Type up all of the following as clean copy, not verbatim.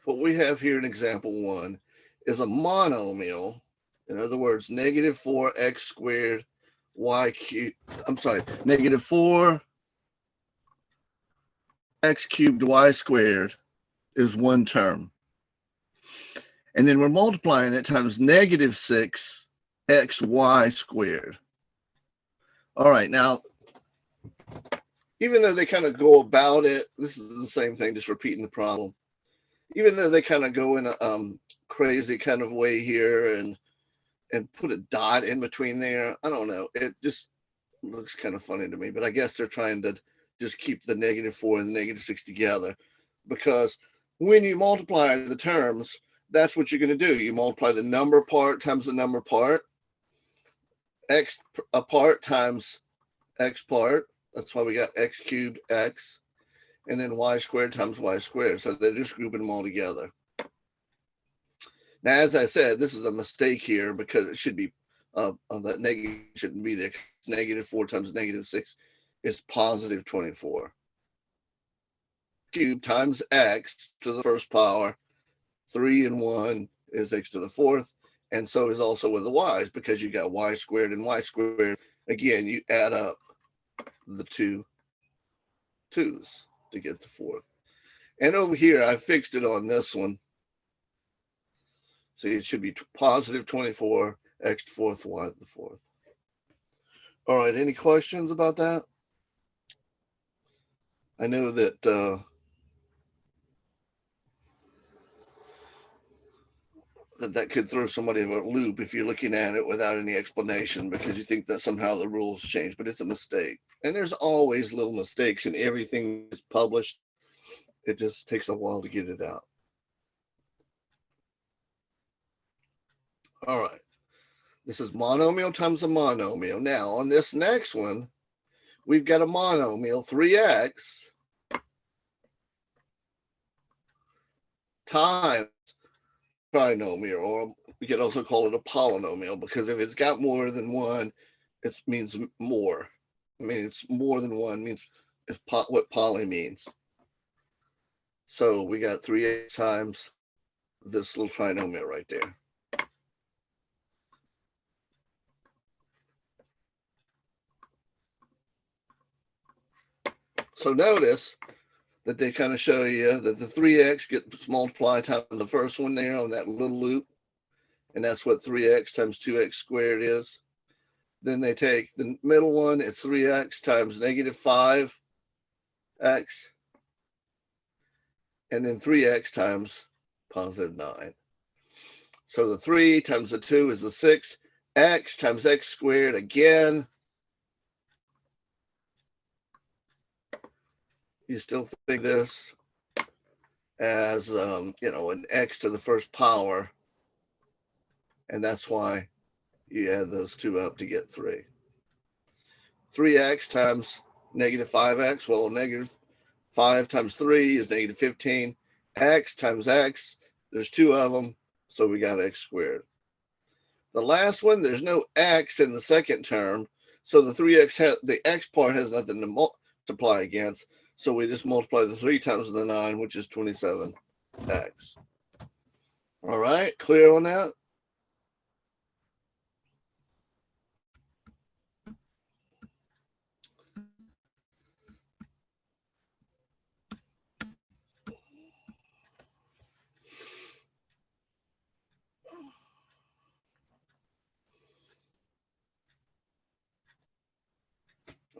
what we have here in example 1 is a monomial. In other words, negative 4x squared y cubed, I'm sorry, negative 4x cubed y squared is one term. And then we're multiplying it times negative 6xy squared. All right, now, even though they kind of go about it, this is the same thing, just repeating the problem. Even though they kind of go in a crazy kind of way here and put a dot in between there, I don't know. It just looks kind of funny to me, but I guess they're trying to just keep the negative 4 and the negative 6 together, because when you multiply the terms, that's what you're going to do. You multiply the number part times the number part, x part times x part. That's why we got x cubed x, and then y squared times y squared. So they're just grouping them all together. Now, as I said, this is a mistake here because it should be that negative shouldn't be there. Negative 4 times negative 6 is positive 24. Cube times x to the first power, 3 and 1 is x to the fourth, and so is also with the y's, because you got y squared and y squared. Again, you add up the two 2's to get the fourth. And over here, I fixed it on this one. See, it should be positive 24, x to the fourth, y to the fourth. All right, any questions about that? I know that that could throw somebody in a loop if you're looking at it without any explanation, because you think that somehow the rules change, but it's a mistake. And there's always little mistakes in everything that's published. It just takes a while to get it out. All right. This is monomial times a monomial. Now, on this next one, we've got a monomial, 3x times trinomial, or we could also call it a polynomial, because if it's got more than one, it means more. I mean, it's more than one means it's what poly means. So we got 3x times this little trinomial right there. So notice that they kind of show you that the 3x gets multiplied times the first one there on that little loop, and that's what 3x times 2x squared is. Then they take the middle one, it's 3x times negative 5x, and then 3x times positive 9. So the 3 times the 2 is the 6, x times x squared again. You still think this as, an x to the first power, and that's why you add those two up to get 3. 3x times negative 5x, well, negative 5 times 3 is negative 15. X times x, there's two of them, so we got x squared. The last one, there's no x in the second term, so the 3x, the x part has nothing to multiply against, so we just multiply the 3 times the 9, which is 27x. All right, clear on that?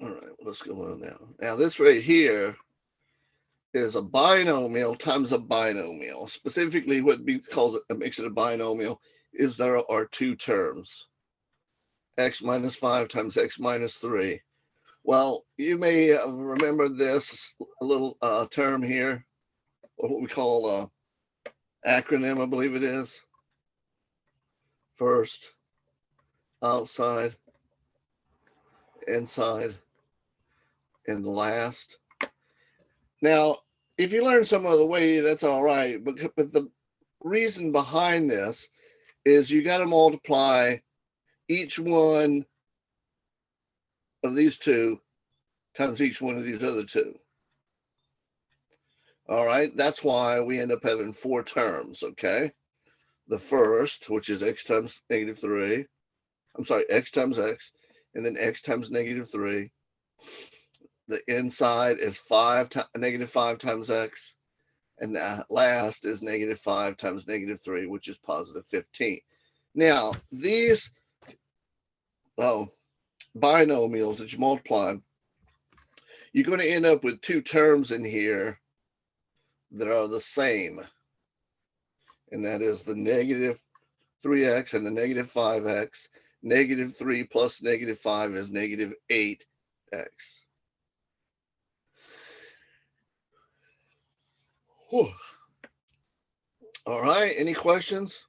All right, let's go on now. Now this right here is a binomial times a binomial. Specifically, what makes it a binomial is there are two terms, x minus 5 times x minus 3. Well, you may remember this little term here, or what we call acronym, I believe it is. First, outside, inside, and last. Now, if you learn some other way, that's all right. But the reason behind this is you got to multiply each one of these two times each one of these other two. All right, that's why we end up having 4 terms, okay? The first, which is x times -3, I'm sorry, x times x, and then x times -3. The inside is -5 times x, and the last is -5 times -3, which is +15. Now, these binomials that you multiply, you're going to end up with 2 terms in here that are the same, and that is the -3x and the -5x. -3 plus -5 is -8x. Whew. All right, any questions?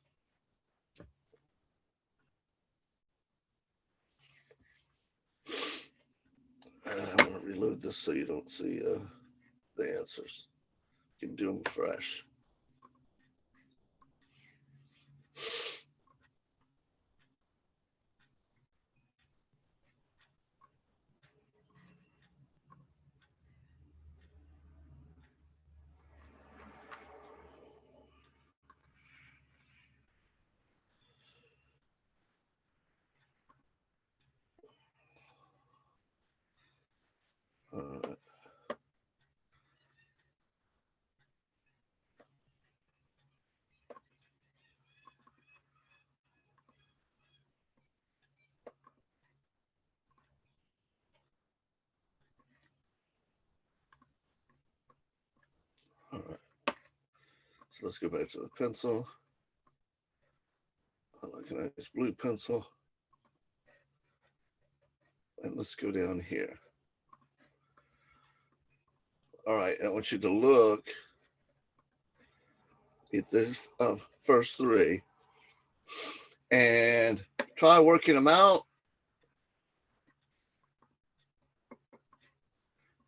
I'm going to reload this so you don't see the answers. You can do them fresh. All right. All right. So let's go back to the pencil. I like a nice blue pencil. And let's go down here. All right, I want you to look at the first 3 and try working them out.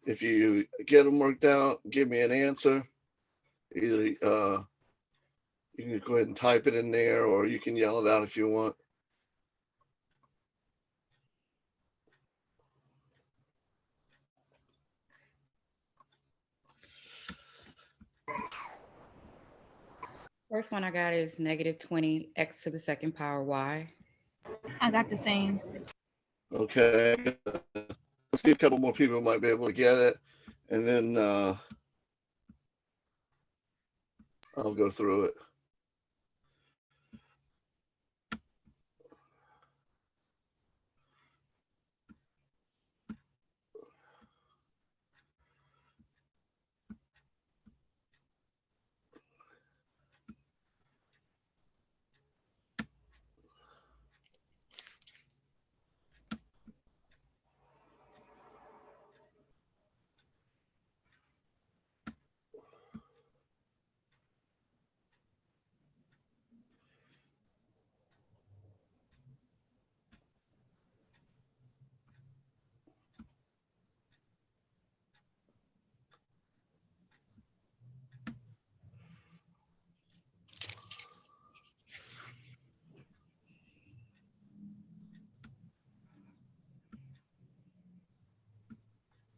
If you get them worked out, give me an answer. Either you can go ahead and type it in there, or you can yell it out if you want. First one I got is -20 x to the second power y. I got the same. Okay. Let's see, a couple more people might be able to get it, and then I'll go through it.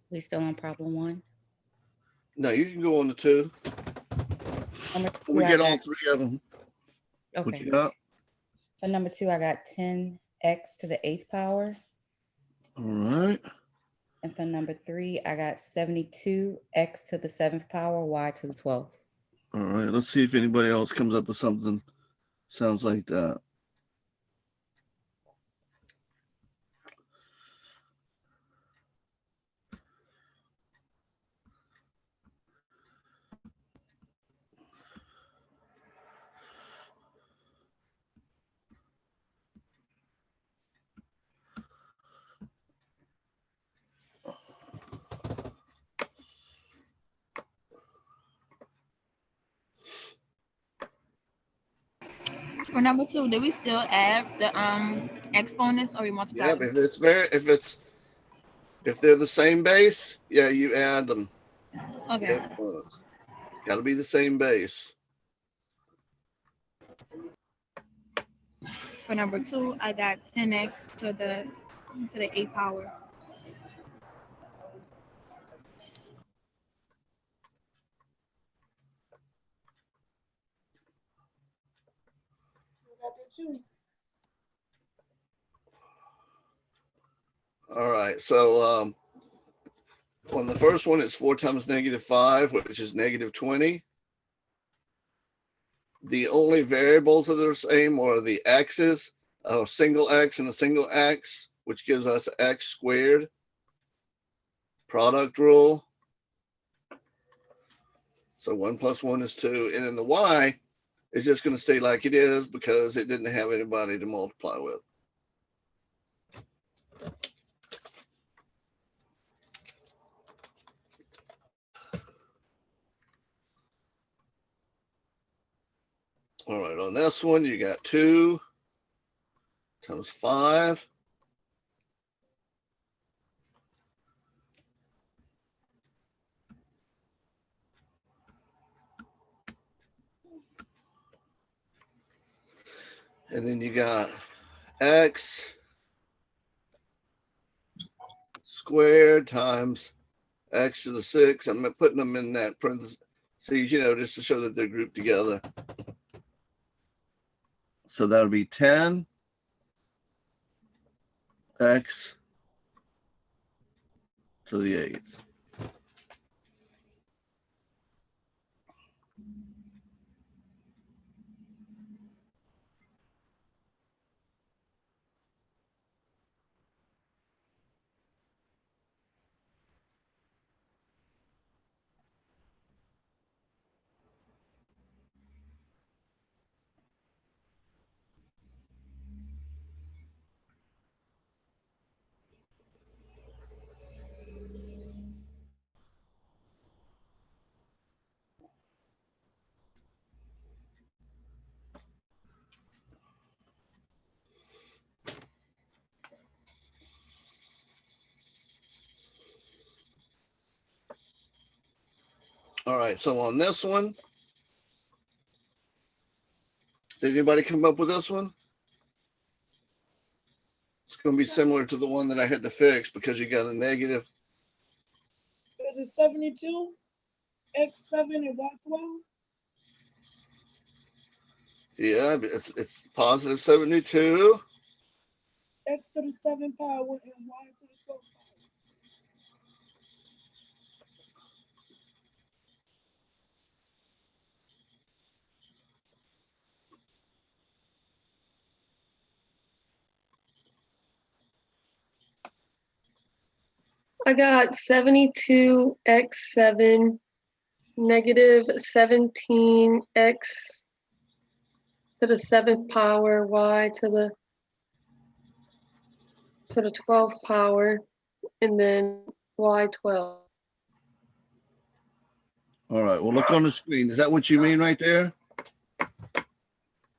We still on problem 1? No, you can go on to 2. Number When 2 we I get all got, 3 of them. What okay. you got? For number 2 I got 10x to the 8th power. All right. And for number 3 I got 72x to the 7th power y to the 12th. All right. Let's see if anybody else comes up with something sounds like that. For number 2, do we still add the exponents, or we multiply Yeah, them? if they're the same base, yeah, you add them. Okay. Exponents. It's got to be the same base. For number 2, I got 10x to the 8th power. All right, so on the first one, it's 4 times -5, which is -20. The only variables that are the same are the x's, a single x and a single x, which gives us x squared. Product rule. So 1 + 1 is 2. And then the y is just going to stay like it is because it didn't have anybody to multiply with. All right, on this one, you got 2 times 5. And then you got x squared times x to the 6. I'm putting them in that parentheses, just to show that they're grouped together. So that would be 10 x to the 8th. All right, so on this one, did anybody come up with this one? It's going to be similar to the one that I had to fix because you got a negative. Is it 72, x7 and y12? Yeah, it's positive 72. X to the 7 power and y to the 12 power. I got 72x7 negative 17x to the 7th power y to the 12th power, and then y12. All right, well, look on the screen. Is that what you mean right there? I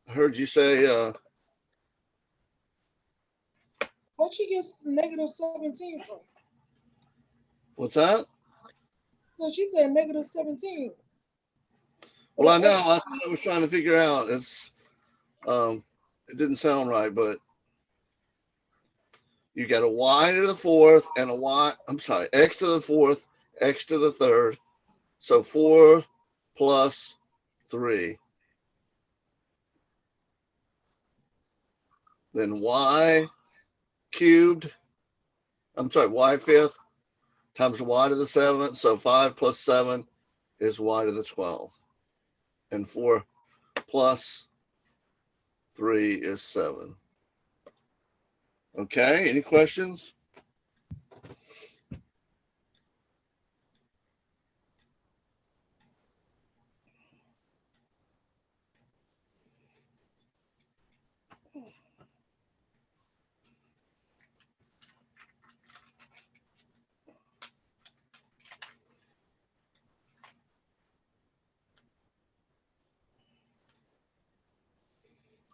heard you say, Where'd she get negative 17 from? what's that? So she said negative 17. Well, I know. I was trying to figure out. It didn't sound right, but you got a y to the 4th and x to the 4th, x to the 3rd. So 4 plus 3. Then y cubed, y5th times y to the 7th. So 5 plus 7 is y to the 12th. And 4 plus 3 is 7. Okay, any questions?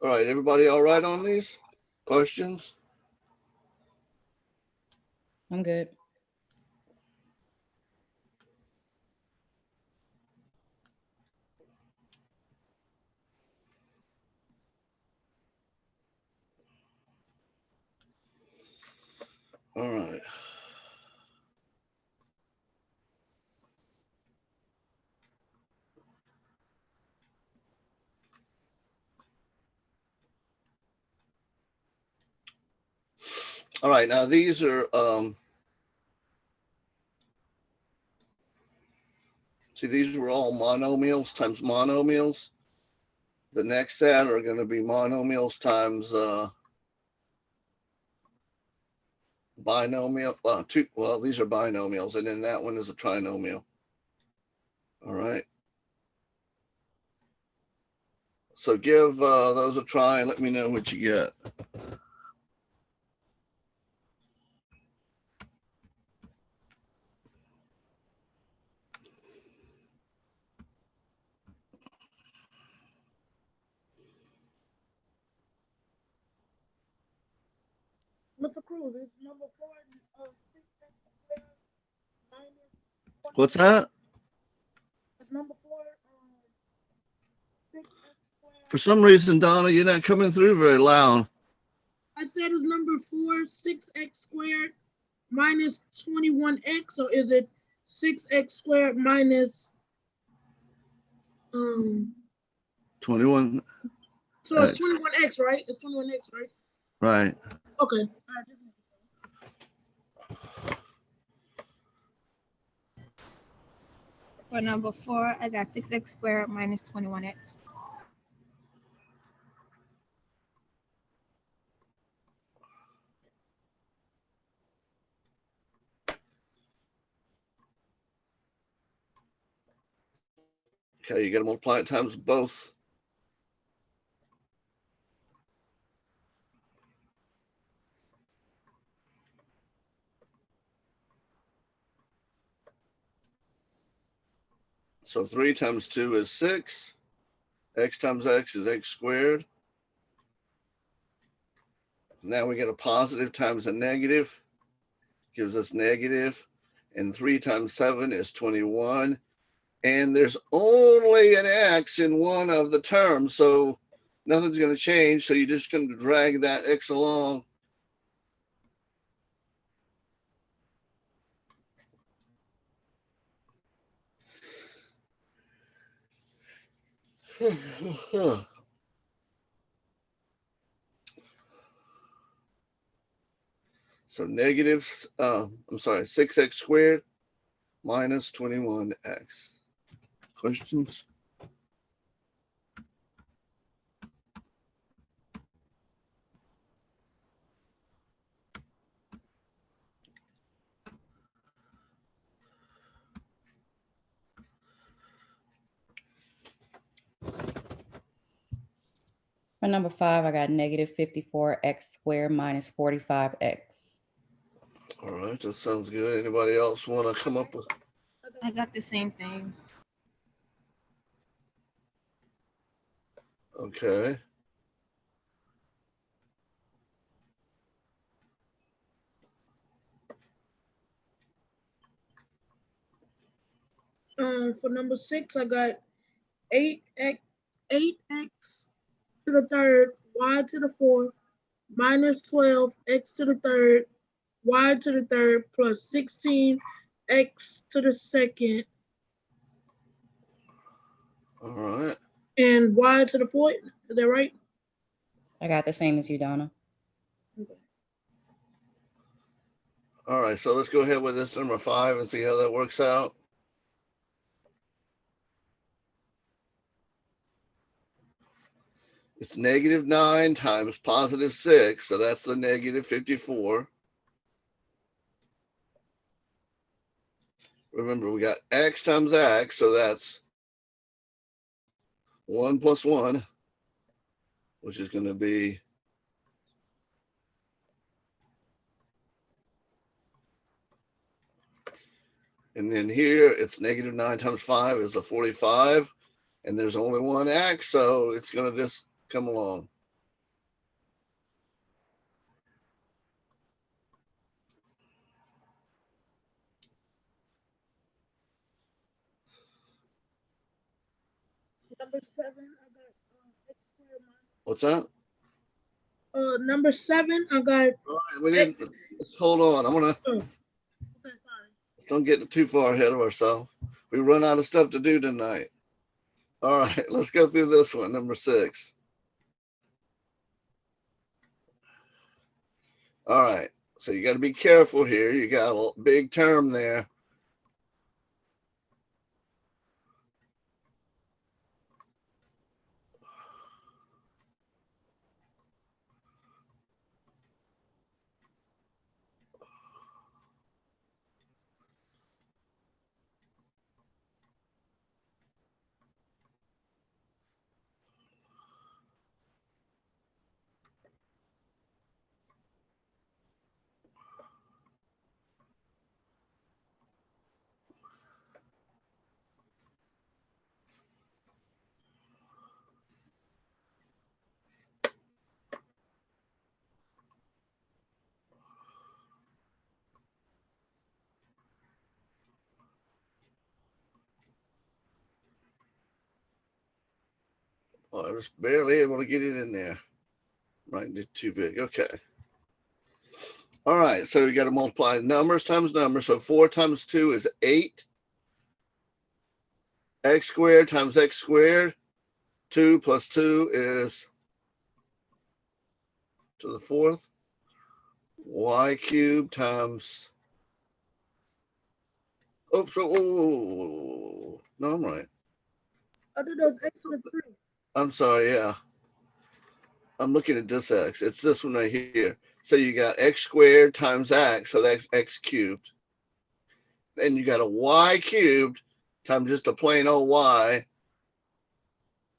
All right, everybody all right on these questions? I'm good. All right. All right, now these are, see, these were all monomials times monomials. The next set are going to be monomials times binomial. Well, these are binomials, and then that one is a trinomial. All right. So give those a try and let me know what you get. Mr. Cruz, it's number 4, 6x squared minus What's that? it's number 4, 6x For squared. some reason, Donna, you're not coming through very loud. I said it's number 4, 6x squared minus 21x, or is it 6x squared minus 21. so it's X. 21x, right? It's 21x, right? Right. Okay. All right. For number 4, I got 6x squared minus 21x. Okay, you got to multiply it times both. So 3 times 2 is 6. X times x is x squared. Now we get a positive times a negative. Gives us negative. And 3 times 7 is 21. And there's only an x in one of the terms, so nothing's going to change. So you're just going to drag that x along. So negative, I'm sorry, 6x squared minus 21x. Questions? For number 5, I got negative 54x squared minus 45x. All right, that sounds good. Anybody else want to come up with? I got the same thing. Okay. For number 6, I got 8x to the third, y to the fourth, minus 12 x to the third, y to the third, plus 16 x to the second, All right. and y to the fourth. Is that right? I got the same as you, Donna. All right, so let's go ahead with this number 5 and see how that works out. It's negative 9 times positive 6, so that's the negative 54. Remember, we got x times x, so that's 1 plus 1, which is going to be and then here it's negative 9 times 5 is a 45, and there's only one x, so it's going to just come along. Number 7, I got x squared minus. What's that? Number 7, I got. All right, we didn't. Let's hold on. I'm gonna. Oh, okay, sorry. Don't get too far ahead of ourselves. We run out of stuff to do tonight. All right, let's go through this one. Number 6. All right, So you got to be careful here. You got a big term there. Oh, I was barely able to get it in there. Writing it too big. Okay. All right. So we got to multiply numbers times numbers. So 4 times 2 is 8. X squared times x squared. 2 plus 2 is to the 4th. Y cubed times. Oops. Oh, no, I'm right. I did those x to the 3. I'm sorry. Yeah. I'm looking at this x. It's this one right here. So you got x squared times x. So that's x cubed. Then you got a y cubed times just a plain old y,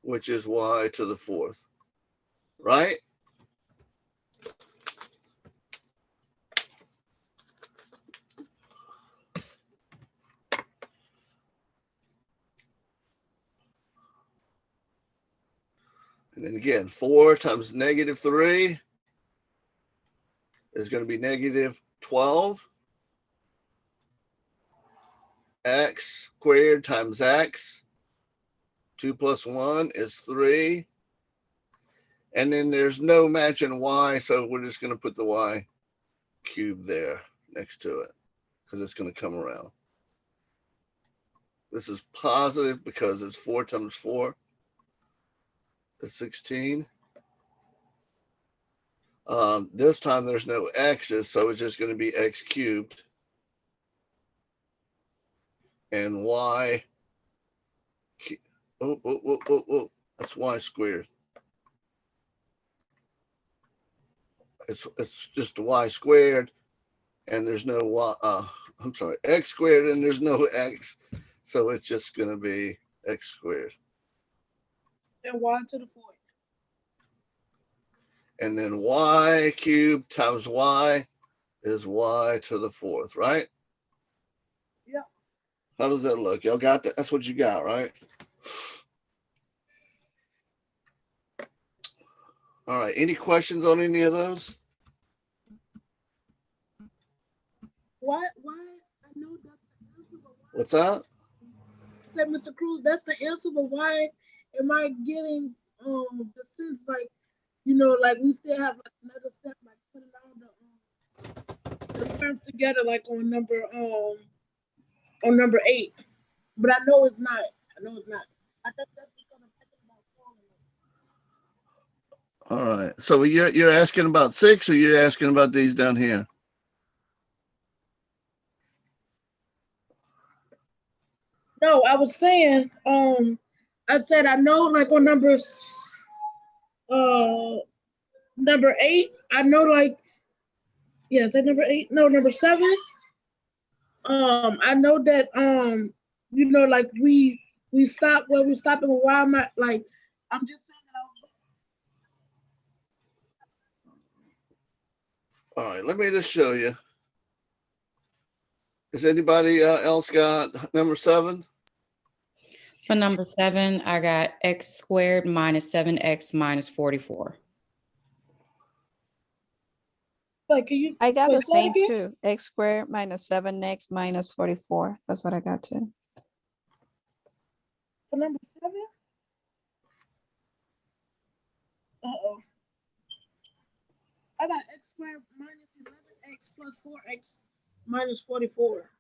which is y to the 4th. Right? And then again, 4 times negative 3 is going to be negative 12. X squared times x. 2 plus 1 is 3. And then there's no matching y, so we're just going to put the y cubed there next to it because it's going to come around. This is positive because it's 4 times 4 is 16. This time there's no x's, so it's just going to be x cubed. And y, that's y squared. It's just y squared, and there's no y. I'm sorry, x squared, and there's no x, so it's just going to be x squared. And y to the 4th. And then y cubed times y is y to the 4th, right? Yeah. How does that look? Y'all got that? That's what you got, right? All right. Any questions on any of those? Why? I know that's the answer, but why? What's that? I said, Mr. Cruz, that's the answer, but why am I getting the sense like, like we still have like another step, like putting all the terms together, like on number 8, but I know it's not. I know it's not. I think that's because I'm thinking about formula. All right. So you're asking about 6, or you're asking about these down here? No, I was saying, I said I know like on number 8, I know like, yeah, is that number 8? No, number 7. I know that like we stop where we stopping a while. Like I'm just saying that All right. Let me just show you. Has anybody else got number 7? For number 7, I got x squared minus 7x minus 44. like, can you? I got wait, the say it same again? too. X squared minus 7x minus 44. That's what I got too. For number 7. Uh-oh. I got x squared minus 11x plus 4x minus 44.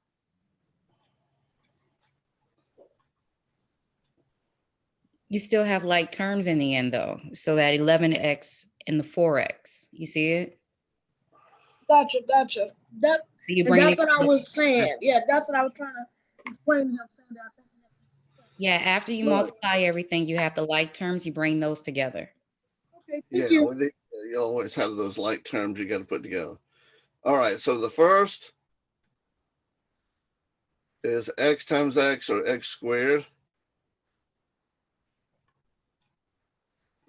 You still have like terms in the end though. So that 11x and the 4x, you see it? Gotcha. That You and bring that's what I together. was saying. Yeah, that's what I was trying to explain to him. Saying that I think Yeah, after you Right. multiply everything, you have the like terms, you bring those together. okay, Yeah, thank you. well, you always have those like terms you got to put together. All right, so the first is x times x, or x squared.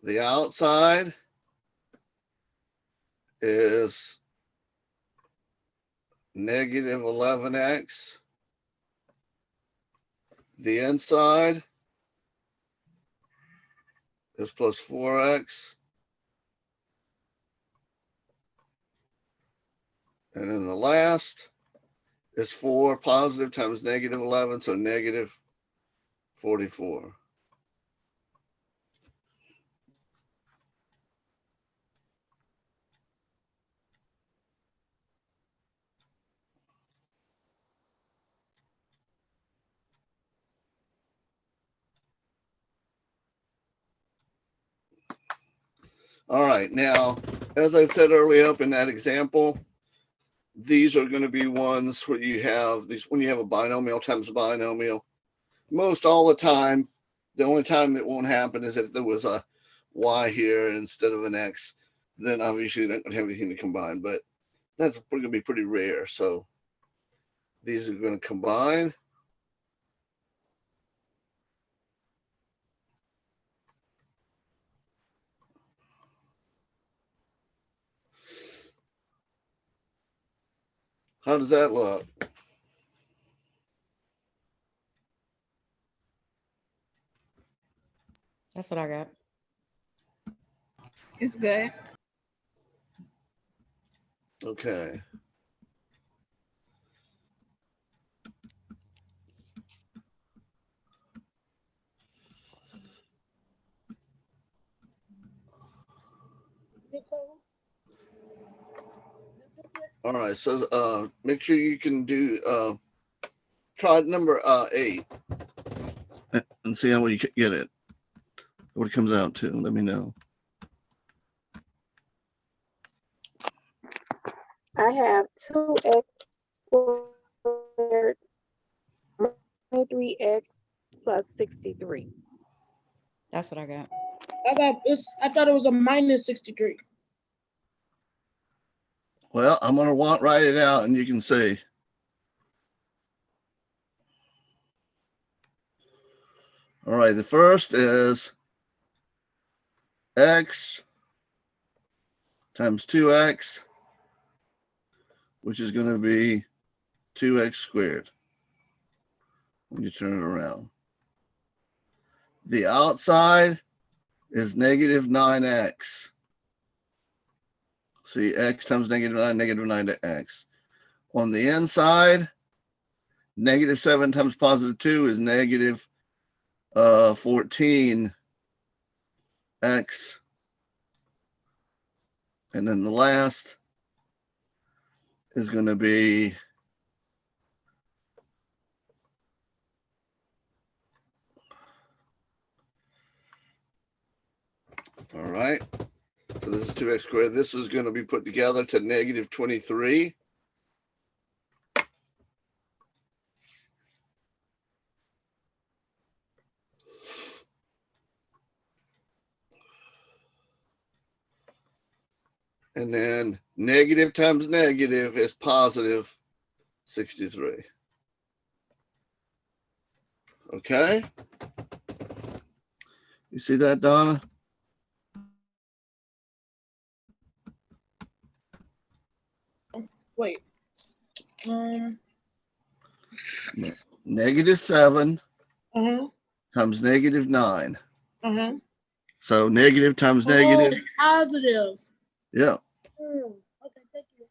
The outside is negative 11x. The inside is plus 4x. And then the last is 4 positive times negative 11, so negative 44. All right, now, as I said earlier up in that example, these are going to be ones where you have these, when you have a binomial times a binomial. Most all the time, the only time it won't happen is if there was a y here instead of an x, then obviously you're not going to have anything to combine, but that's going to be pretty rare. So these are going to combine. How does that look? That's what I got. It's good. Okay. All right, so make sure you can do try number 8 and see how you get it. What it comes out to. Let me know. I have 2x squared minus 3x plus 63. That's what I got. I thought it was a minus 63. Well, I'm going to write it out and you can see. All right, the first is x times 2x, which is going to be 2x squared when you turn it around. The outside is negative 9x. See, x times negative 9 to x. On the inside, negative 7 times positive 2 is negative 14x. And then the last is going to be all right. So this is 2x squared. This is going to be put together to negative 23. And then negative times negative is positive 63. Okay. You see that, Donna? Wait. Negative 7 Uh-huh. times negative 9. Uh-huh. So negative times negative. Oh, positive. Yeah. Okay, thank you.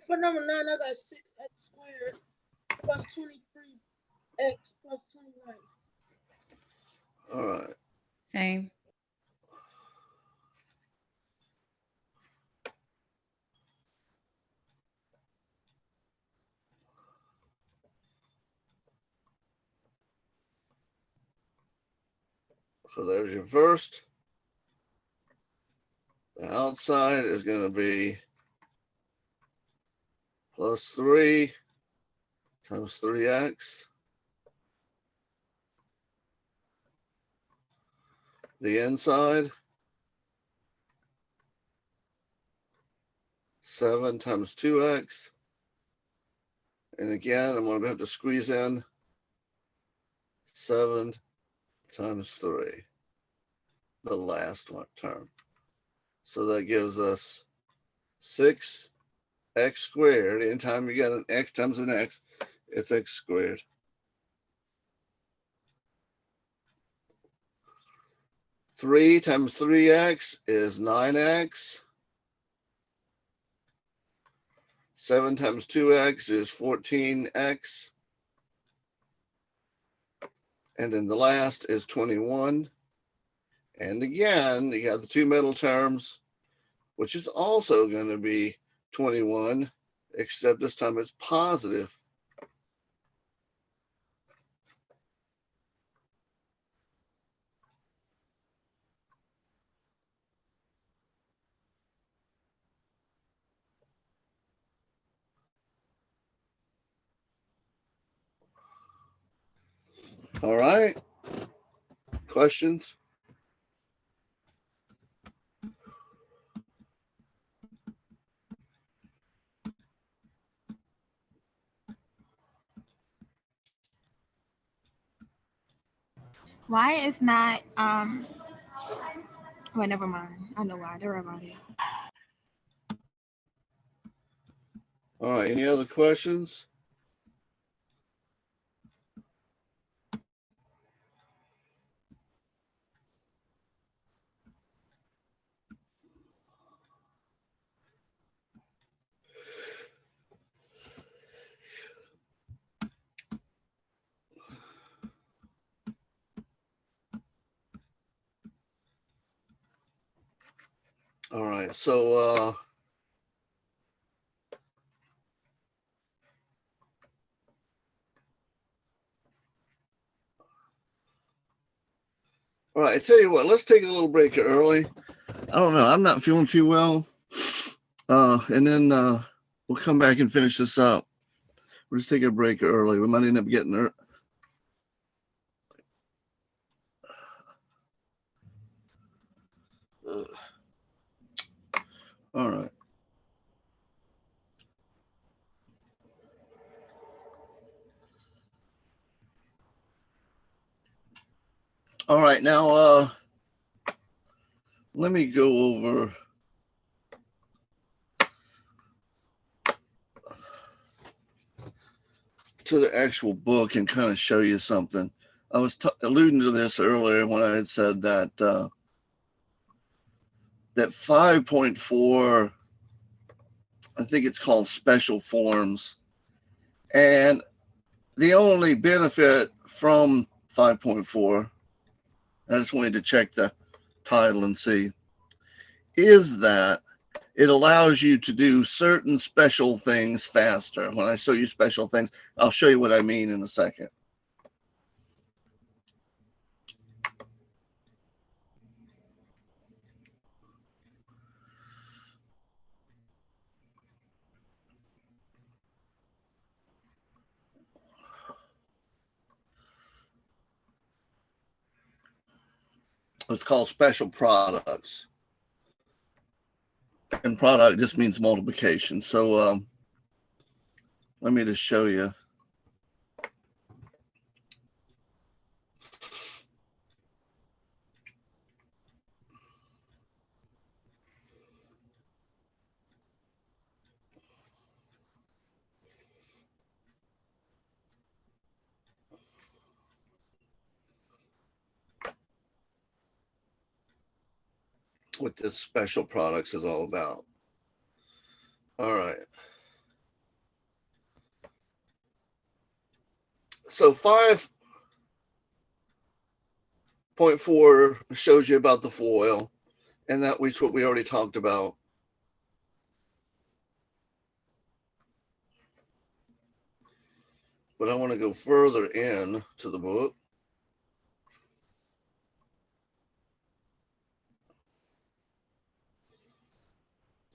For number 9, I got 6x squared plus 23x x plus 29. All right. Same. So there's your first. The outside is going to be plus 3 times 3x. The inside, 7 times 2x. And again, I'm going to have to squeeze in 7 times 3, the last one term. So that gives us 6x squared. Anytime you got an x times an x, it's x squared. Three times 3x is 9x. 7 times 2x is 14x. And then the last is 21. And again, you got the two middle terms, which is also going to be 21, except this time it's positive. All right. Questions? Why is not well, never mind. I know why. Don't worry about it. All right. Any other questions? All right. So all right, I tell you what, let's take a little break early. I don't know. I'm not feeling too well. And then we'll come back and finish this up. We'll just take a break early. We might end up getting there. All right. All right. Now, let me go over to the actual book and kind of show you something. I was alluding to this earlier when I had said that that 5.4, I think it's called special forms. And the only benefit from 5.4, I just wanted to check the title and see, is that it allows you to do certain special things faster. When I show you special things, I'll show you what I mean in a second. It's called special products. And product just means multiplication. So let me just show you. What this special products is all about. All right. So 5.4 shows you about the FOIL, and that was what we already talked about. But I want to go further in to the book.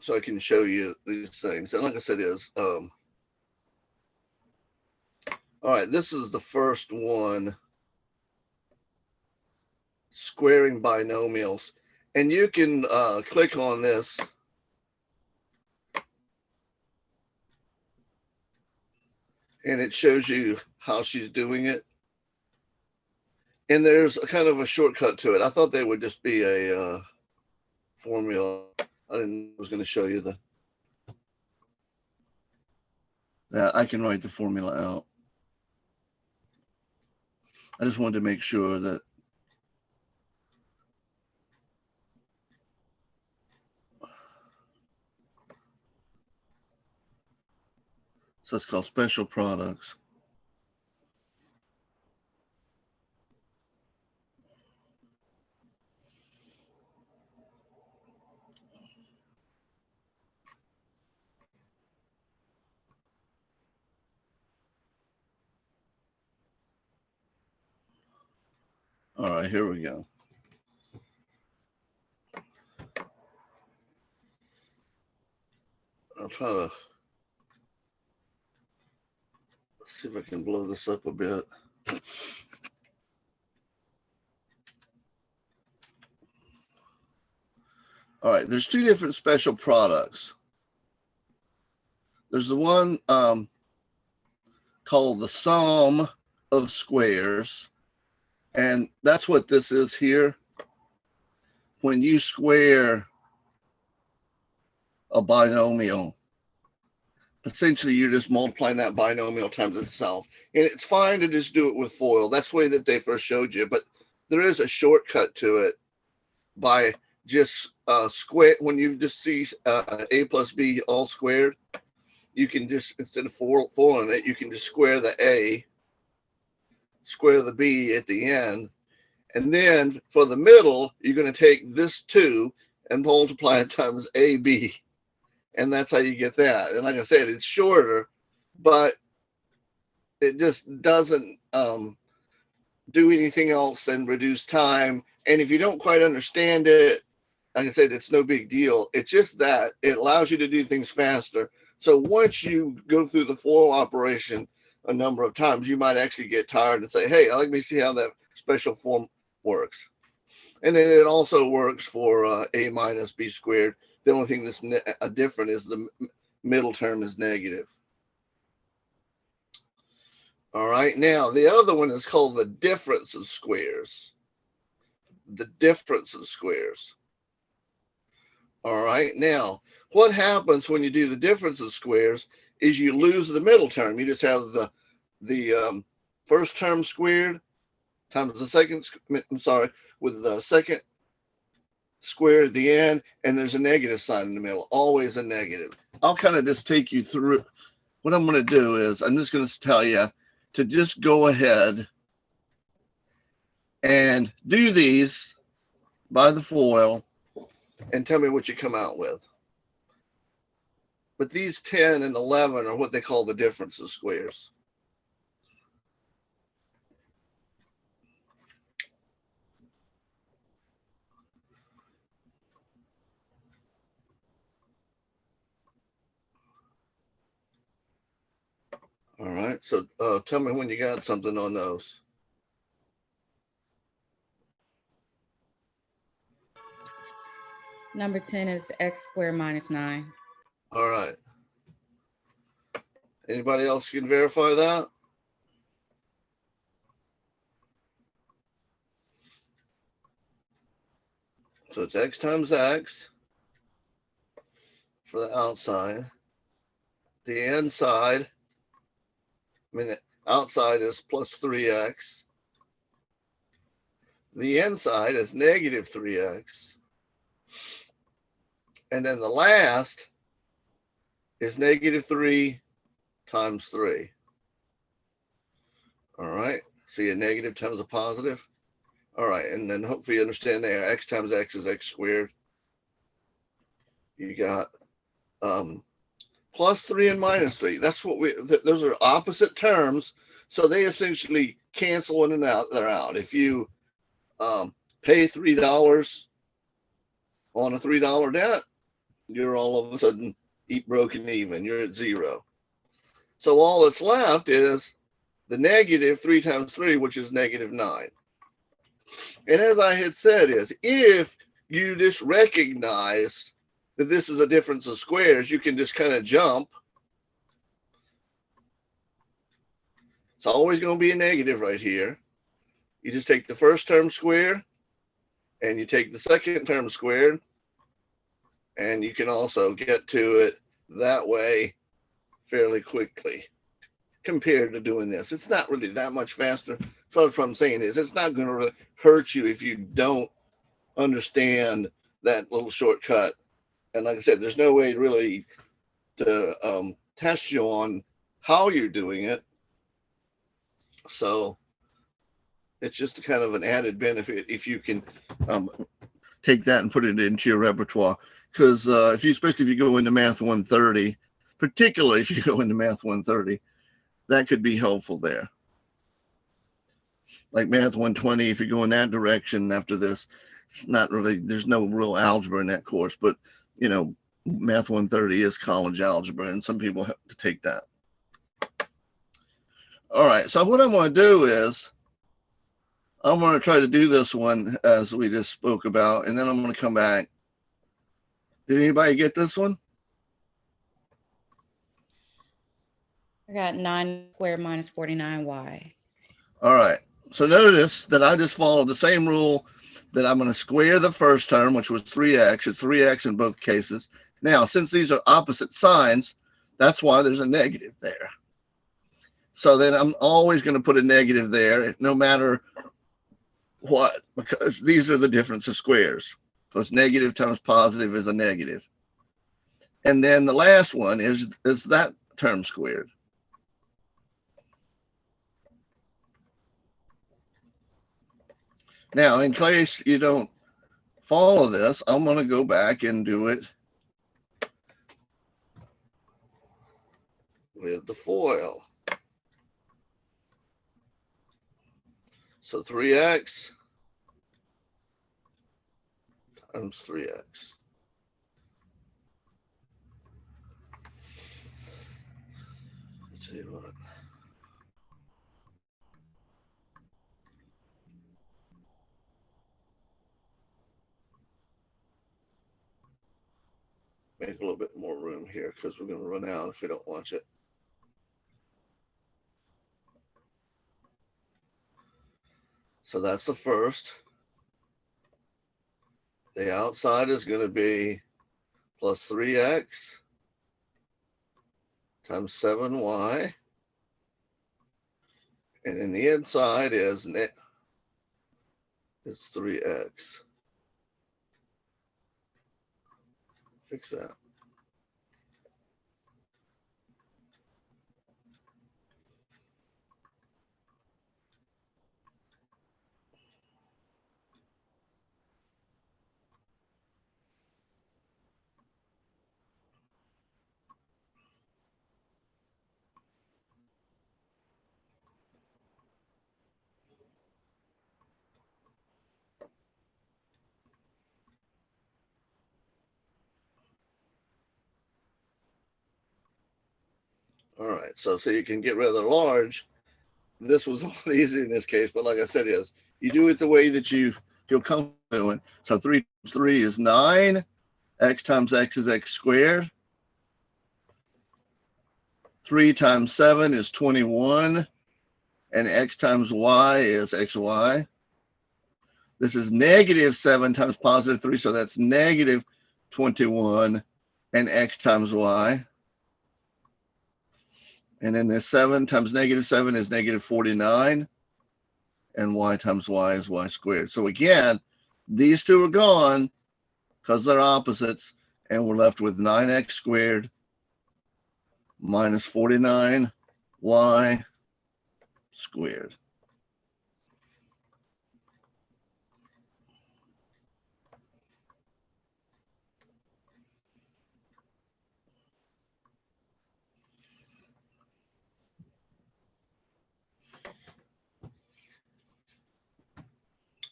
So I can show you these things. And like I said, all right, this is the first one, squaring binomials. And you can click on this. And it shows you how she's doing it. And there's a kind of a shortcut to it. I thought they would just be a formula. I didn't know I was going to show you that I can write the formula out. I just wanted to make sure that so it's called special products. All right, here we go. I'll try to see if I can blow this up a bit. All right, there's two different special products. There's the one called the sum of squares, and that's what this is here. When you square a binomial, essentially you're just multiplying that binomial times itself. And it's fine to just do it with FOIL. That's the way that they first showed you, but there is a shortcut to it by just square. When you just see a plus b all squared, you can just, instead of foiling it, you can just square the a, square the b at the end. And then for the middle, you're going to take this 2 and multiply it times ab. And that's how you get that. And like I said, it's shorter, but it just doesn't do anything else than reduce time. And if you don't quite understand it, like I said, it's no big deal. It's just that it allows you to do things faster. So once you go through the FOIL operation a number of times, you might actually get tired and say, hey, let me see how that special form works. And then it also works for a minus b squared. The only thing that's different is the middle term is negative. All right, now the other one is called the difference of squares. The difference of squares. All right, now what happens when you do the difference of squares is you lose the middle term. You just have the first term squared times the second, with the second square at the end, and there's a negative sign in the middle, always a negative. I'll kind of just take you through. What I'm going to do is I'm just going to tell you to just go ahead and do these by the FOIL and tell me what you come out with. But these 10 and 11 are what they call the difference of squares. All right, so tell me when you got something on those. Number 10 is x squared minus 9. All right. Anybody else can verify that? So it's x times x for the outside. The inside, the outside is plus 3x. The inside is negative 3x. And then the last is negative 3 times 3. All right. See a negative times a positive. All right. And then hopefully you understand there, x times x is x squared. You got plus 3 and minus 3. That's what those are opposite terms. So they essentially cancel in and out. They're out. If you pay $3 on a $3 debt, you're all of a sudden broken even. You're at 0. So all that's left is the negative 3 times 3, which is negative 9. And as I had said, is if you just recognize that this is a difference of squares, you can just kind of jump. It's always going to be a negative right here. You just take the first term squared, and you take the second term squared, and you can also get to it that way fairly quickly compared to doing this. It's not really that much faster. So what I'm saying is it's not going to hurt you if you don't understand that little shortcut. And like I said, there's no way really to test you on how you're doing it. So it's just kind of an added benefit if you can take that and put it into your repertoire. Because especially if you go into Math 130, particularly if you go into Math 130, that could be helpful there. Like Math 120, if you go in that direction after this, it's not really, there's no real algebra in that course, but you know, Math 130 is college algebra, and some people have to take that. All right, so what I'm going to do is I'm going to try to do this one as we just spoke about, and then I'm going to come back. Did anybody get this one? I got 9 squared minus 49y. All right, so notice that I just followed the same rule that I'm going to square the first term, which was 3x. It's 3x in both cases. Now, since these are opposite signs, that's why there's a negative there. So then I'm always going to put a negative there, no matter what, because these are the difference of squares. Because negative times positive is a negative. And then the last one is that term squared. Now, in case you don't follow this, I'm going to go back and do it with the FOIL. So 3x times 3x. I'll tell you what. Make a little bit more room here because we're going to run out if we don't watch it. So that's the first. The outside is going to be plus 3x times 7y. And then the inside is 3x. Fix that. All right, so you can get rid of the large. This was a lot easier in this case, but like I said, you do it the way that you feel comfortable doing. So 3 times 3 is 9. X times x is x squared. 3 times 7 is 21. And x times y is xy. This is negative 7 times positive 3, so that's negative 21 and x times y. And then this 7 times negative 7 is negative 49. And y times y is y squared. So again, these two are gone because they're opposites. And we're left with 9x squared minus 49y squared.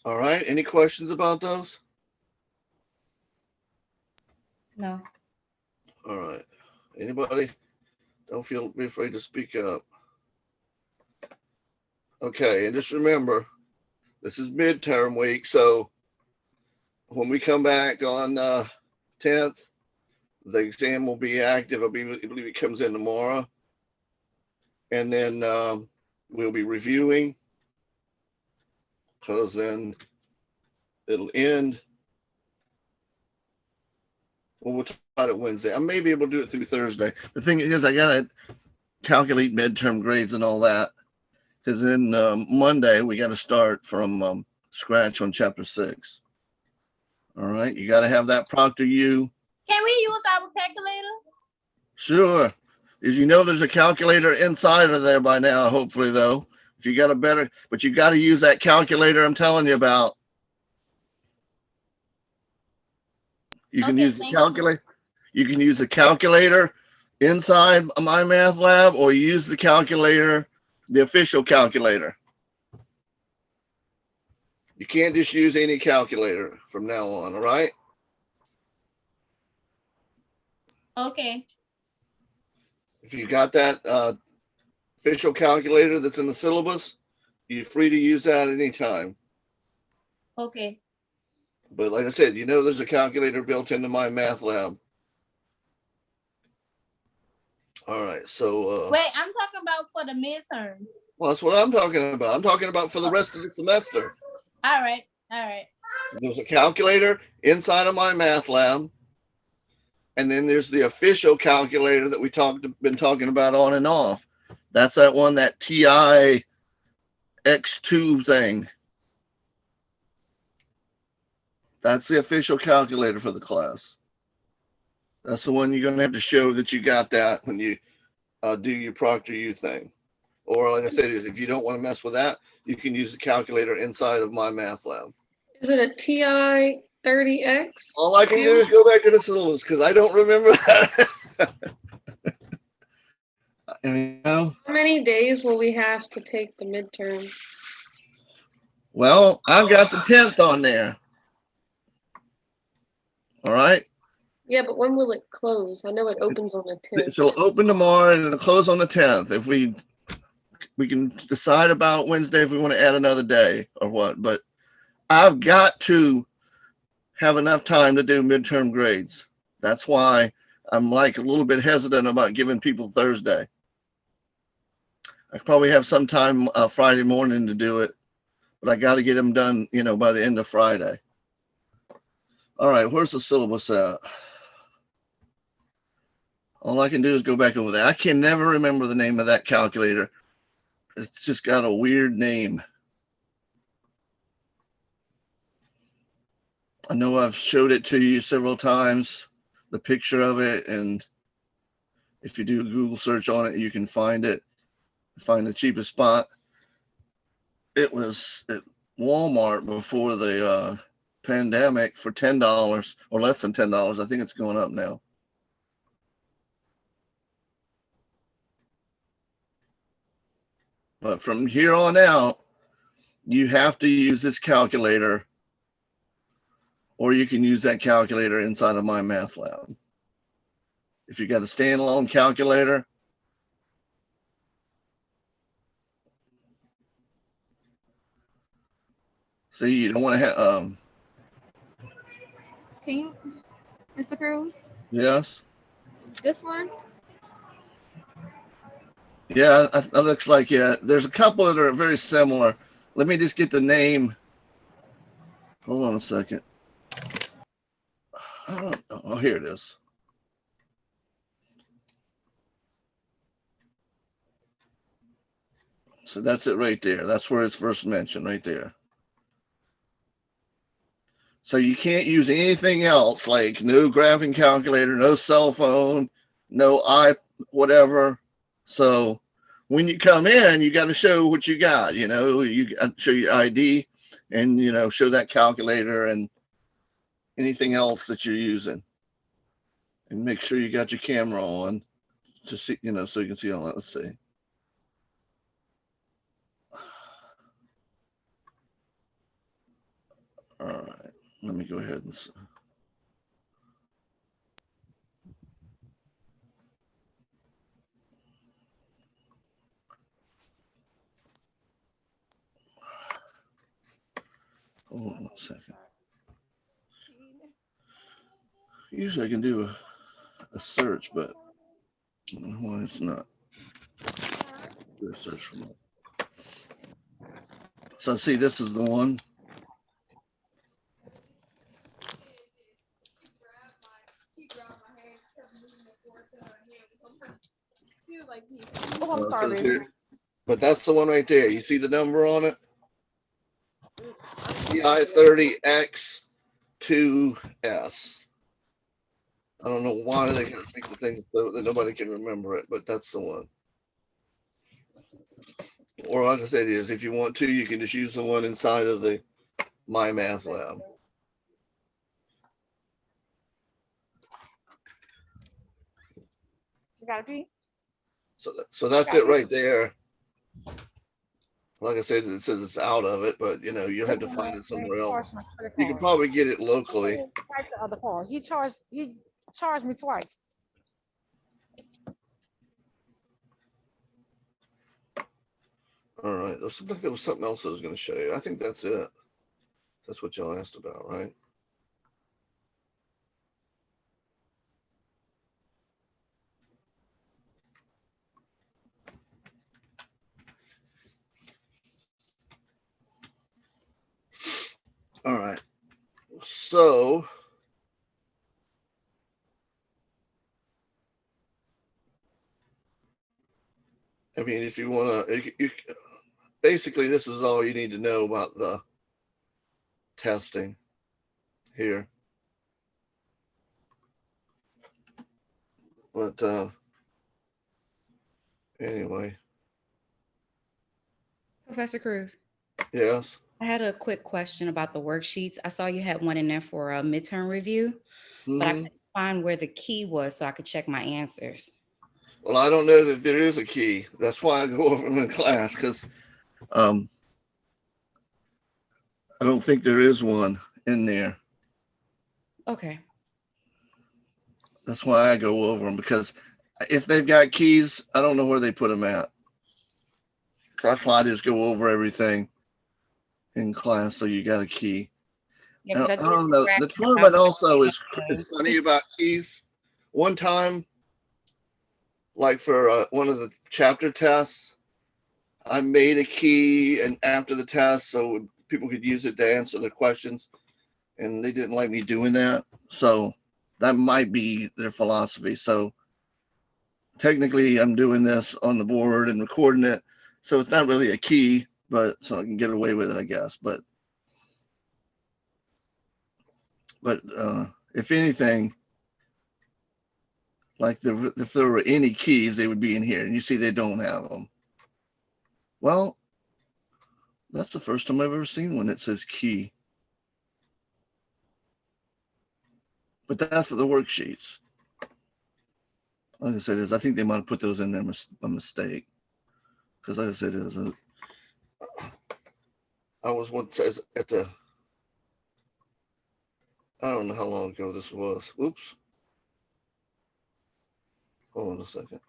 All right, any questions about those? No. All right, anybody? Don't be afraid to speak up. Okay, and just remember, this is midterm week, so when we come back on 10th, the exam will be active. I believe it comes in tomorrow. And then we'll be reviewing, because then it'll end. Well, we'll talk about it Wednesday. I may be able to do it through Thursday. The thing is, I got to calculate midterm grades and all that, because then Monday we got to start from scratch on chapter 6. All right, you got to have that Proctor U. Can we use our calculator? Sure. As you know, there's a calculator inside of there by now, hopefully, though. If you got a better, but you got to use that calculator I'm telling you about. You can Okay, use the thank you. calculator. You can use the calculator inside my math lab, or use the calculator, the official calculator. You can't just use any calculator from now on, all right? Okay. If you got that official calculator that's in the syllabus, you're free to use that anytime. Okay. But like I said, you know, there's a calculator built into my math lab. All right, so Wait, I'm talking about for the midterm. well, that's what I'm talking about. I'm talking about for the rest of the semester. All right. All right. There's a calculator inside of my math lab, and then there's the official calculator that we been talking about on and off. That's that one, that TI X2 thing. That's the official calculator for the class. That's the one you're going to have to show that you got that when you do your Proctor U thing. Or like I said, if you don't want to mess with that, you can use the calculator inside of my math lab. Is it a TI 30X? All I can do is go back to the syllabus because I don't remember that. You know? How many days will we have to take the midterm? Well, I've got the 10th on there. All right. Yeah, but when will it close? I know it opens on the 10th. So it'll open tomorrow and it'll close on the 10th. If we can decide about Wednesday if we want to add another day or what. But I've got to have enough time to do midterm grades. That's why I'm like a little bit hesitant about giving people Thursday. I probably have some time Friday morning to do it, but I got to get them done, you know, by the end of Friday. All right, where's the syllabus at? All I can do is go back over there. I can never remember the name of that calculator. It's just got a weird name. I know I've showed it to you several times, the picture of it, and if you do a Google search on it, you can find it, find the cheapest spot. It was at Walmart before the pandemic for $10 or less than $10. I think it's going up now. But from here on out, you have to use this calculator, or you can use that calculator inside of my math lab. If you got a standalone calculator, see, you don't want to have, Can you, Mr. Cruz? yes. This one? Yeah, that looks like, yeah. There's a couple that are very similar. Let me just get the name. Hold on a second. I don't know. Oh, here it is. So that's it right there. That's where it's first mentioned, right there. So you can't use anything else, like no graphing calculator, no cell phone, no whatever. So when you come in, you got to show what you got. You know, you got to show your ID, and you know, show that calculator and anything else that you're using, and make sure you got your camera on to see, you know, so you can see all that. Let's see. All right, let me go ahead and. Hold on 1 second. Usually I can do a search, but I don't know why it's not. Do a search from it. So see, this is the one. Oh, I'm sorry, baby. Here, but that's the one right there. You see the number on it? PI30X2S. I don't know why they can make the thing so that nobody can remember it, but that's the one. Or like I said, is if you want to, you can just use the one inside of the My Math Lab. You got a pee? So that's it right there. Like I said, it says it's out of it, but you know, you'll have to find it somewhere else. You can probably get it locally. Like the other car. He charged me twice. All right. There seems like there was something else I was going to show you. I think that's it. That's what y'all asked about, right? All right. So I mean, if you want to, basically, this is all you need to know about the testing here. But anyway. Professor Cruz, Yes. I had a quick question about the worksheets. I saw you had one in there for a midterm review, but I couldn't find where the key was so I could check my answers. Well, I don't know that there is a key. That's why I go over them in class, because I don't think there is one in there. Okay. That's why I go over them, because if they've got keys, I don't know where they put them at. So I try to just go over everything in class, so you got a key. Yeah, I don't know. The tournament also is funny about keys. One time, like for one of the chapter tests, I made a key, and after the test, so people could use it to answer the questions, and they didn't like me doing that. So that might be their philosophy. So technically, I'm doing this on the board and recording it, so it's not really a key, but so I can get away with it, I guess. But if anything, like if there were any keys, they would be in here. And you see, they don't have them. Well, that's the first time I've ever seen one that says key. But that's for the worksheets. Like I said, I think they might have put those in there by mistake. Because like I said, I was once at the, I don't know how long ago this was. Oops. Hold on a second.